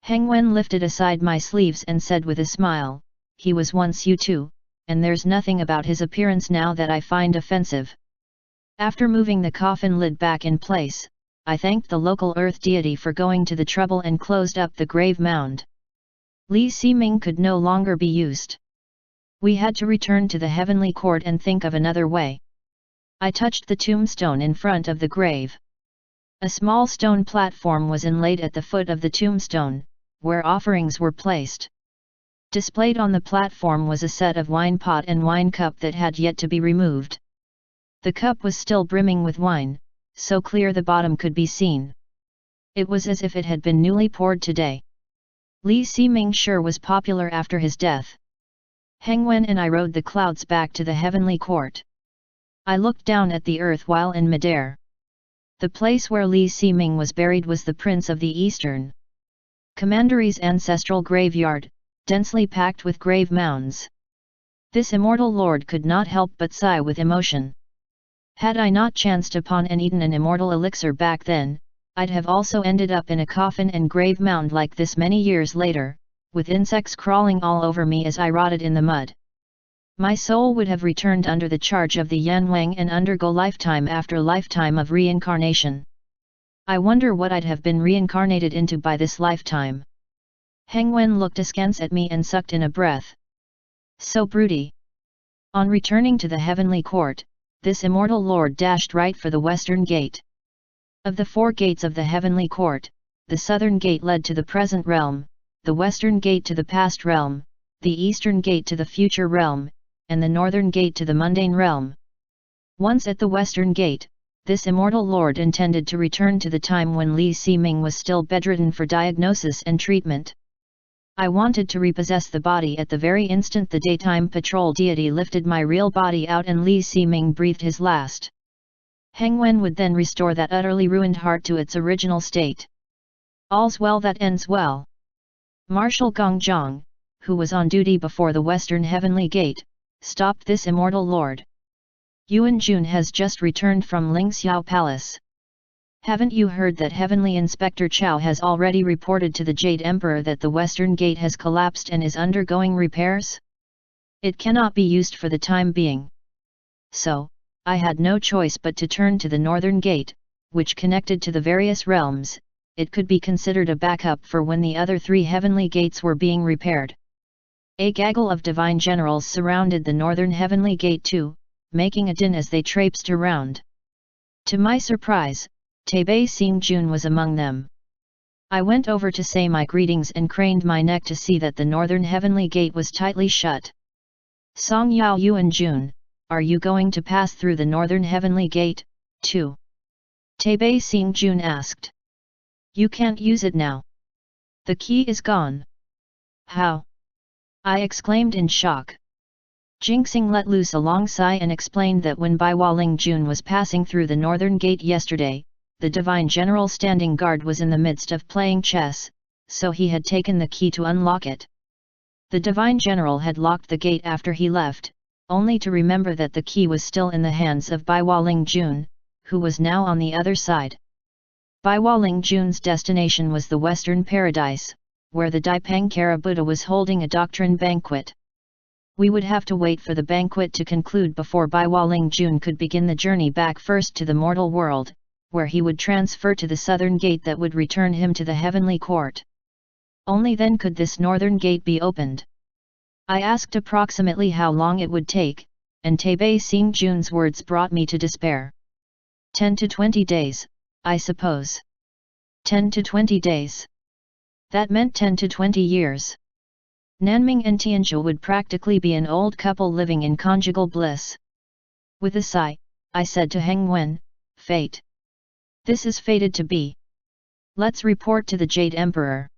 Heng Wen lifted aside my sleeves and said with a smile, "He was once you too, and there's nothing about his appearance now that I find offensive." After moving the coffin lid back in place, I thanked the local earth deity for going to the trouble and closed up the grave mound. Li Siming could no longer be used. We had to return to the heavenly court and think of another way. I touched the tombstone in front of the grave. A small stone platform was inlaid at the foot of the tombstone, where offerings were placed. Displayed on the platform was a set of wine pot and wine cup that had yet to be removed. The cup was still brimming with wine, so clear the bottom could be seen. It was as if it had been newly poured today. Li Siming sure was popular after his death. Heng Wen and I rode the clouds back to the heavenly court. I looked down at the earth while in midair. The place where Li Siming was buried was the Prince of the Eastern Commandery's ancestral graveyard, densely packed with grave mounds. This immortal lord could not help but sigh with emotion. Had I not chanced upon and eaten an immortal elixir back then, I'd have also ended up in a coffin and grave mound like this many years later, with insects crawling all over me as I rotted in the mud. My soul would have returned under the charge of the Yan Wang and undergo lifetime after lifetime of reincarnation. I wonder what I'd have been reincarnated into by this lifetime. Heng Wen looked askance at me and sucked in a breath. So broody. On returning to the heavenly court, this immortal lord dashed right for the western gate. Of the 4 gates of the heavenly court, the southern gate led to the present realm, the western gate to the past realm, the eastern gate to the future realm, and the northern gate to the mundane realm. Once at the western gate, this immortal lord intended to return to the time when Li Siming was still bedridden for diagnosis and treatment. I wanted to repossess the body at the very instant the daytime patrol deity lifted my real body out and Li Siming breathed his last. Heng Wen would then restore that utterly ruined heart to its original state. All's well that ends well. Marshal Gongjiang, who was on duty before the western heavenly gate, stopped this immortal lord. Yuan Jun has just returned from Ling Xiao Palace. Haven't you heard that Heavenly Inspector Chow has already reported to the Jade Emperor that the western gate has collapsed and is undergoing repairs? It cannot be used for the time being. So, I had no choice but to turn to the northern gate, which connected to the various realms. It could be considered a backup for when the other 3 heavenly gates were being repaired. A gaggle of divine generals surrounded the northern heavenly gate too, making a din as they traipsed around. To my surprise, Taibei Xingjun was among them. I went over to say my greetings and craned my neck to see that the northern heavenly gate was tightly shut. Song Yao Yuan Jun, are you going to pass through the northern heavenly gate, too? Taibei Xingjun asked. You can't use it now. The key is gone. How? I exclaimed in shock. Jingxing let loose a long sigh and explained that when Baiwa Lingjun was passing through the northern gate yesterday, the divine general standing guard was in the midst of playing chess, so he had taken the key to unlock it. The divine general had locked the gate after he left, only to remember that the key was still in the hands of Baiwa Lingjun, who was now on the other side. Baiwa Lingjun's destination was the Western Paradise, where the Daipankara Buddha was holding a doctrine banquet. We would have to wait for the banquet to conclude before Baiwa Lingjun could begin the journey back first to the mortal world, where he would transfer to the southern gate that would return him to the heavenly court. Only then could this northern gate be opened. I asked approximately how long it would take, and Taibei Xingjun's words brought me to despair. 10 to 20 days, I suppose. 10 to 20 days. That meant 10 to 20 years. Nanming and Tianzhu would practically be an old couple living in conjugal bliss. With a sigh, I said to Heng Wen, fate. This is fated to be. Let's report to the Jade Emperor.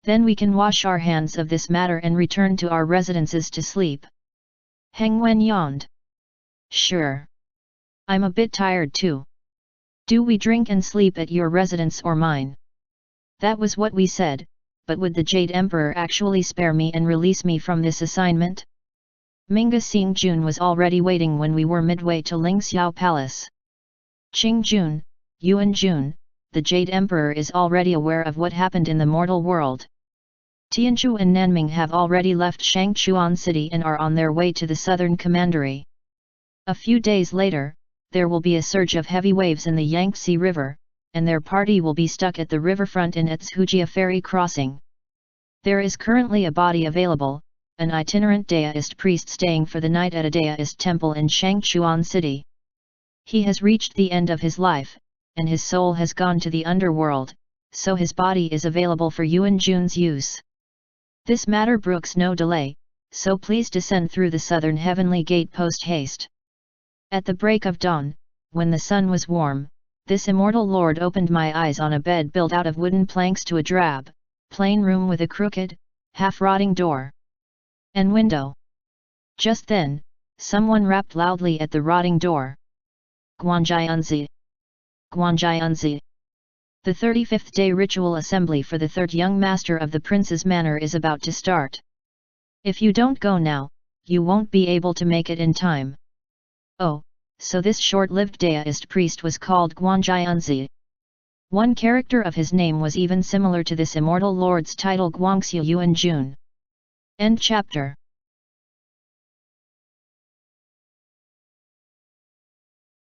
Then we can wash our hands of this matter and return to our residences to sleep. Heng Wen yawned. Sure. I'm a bit tired too. Do we drink and sleep at your residence or mine? That was what we said, but would the Jade Emperor actually spare me and release me from this assignment? Minga Xingjun was already waiting when we were midway to Lingxiao Palace. Qingjun, Yuan Jun, the Jade Emperor is already aware of what happened in the mortal world. Tianzhu and Nanming have already left Shangchuan City and are on their way to the southern commandery. A few days later, there will be a surge of heavy waves in the Yangtze River, and their party will be stuck at the riverfront in its Hujia ferry crossing. There is currently a body available, an itinerant Daoist priest staying for the night at a Daoist temple in Shangchuan City. He has reached the end of his life, and his soul has gone to the underworld, so his body is available for Yuan Jun's use. This matter brooks no delay, so please descend through the southern heavenly gate post-haste. At the break of dawn, when the sun was warm, this immortal lord opened my eyes on a bed built out of wooden planks to a drab, plain room with a crooked, half-rotting door and window. Just then, someone rapped loudly at the rotting door. Guanjianzi! Guanjianzi! The 35th day ritual assembly for the third young master of the prince's manor is about to start. If you don't go now, you won't be able to make it in time. Oh, so this short-lived Daoist priest was called Guanjianzi. One character of his name was even similar to this immortal lord's title, Guangxia Yuan Jun. End chapter.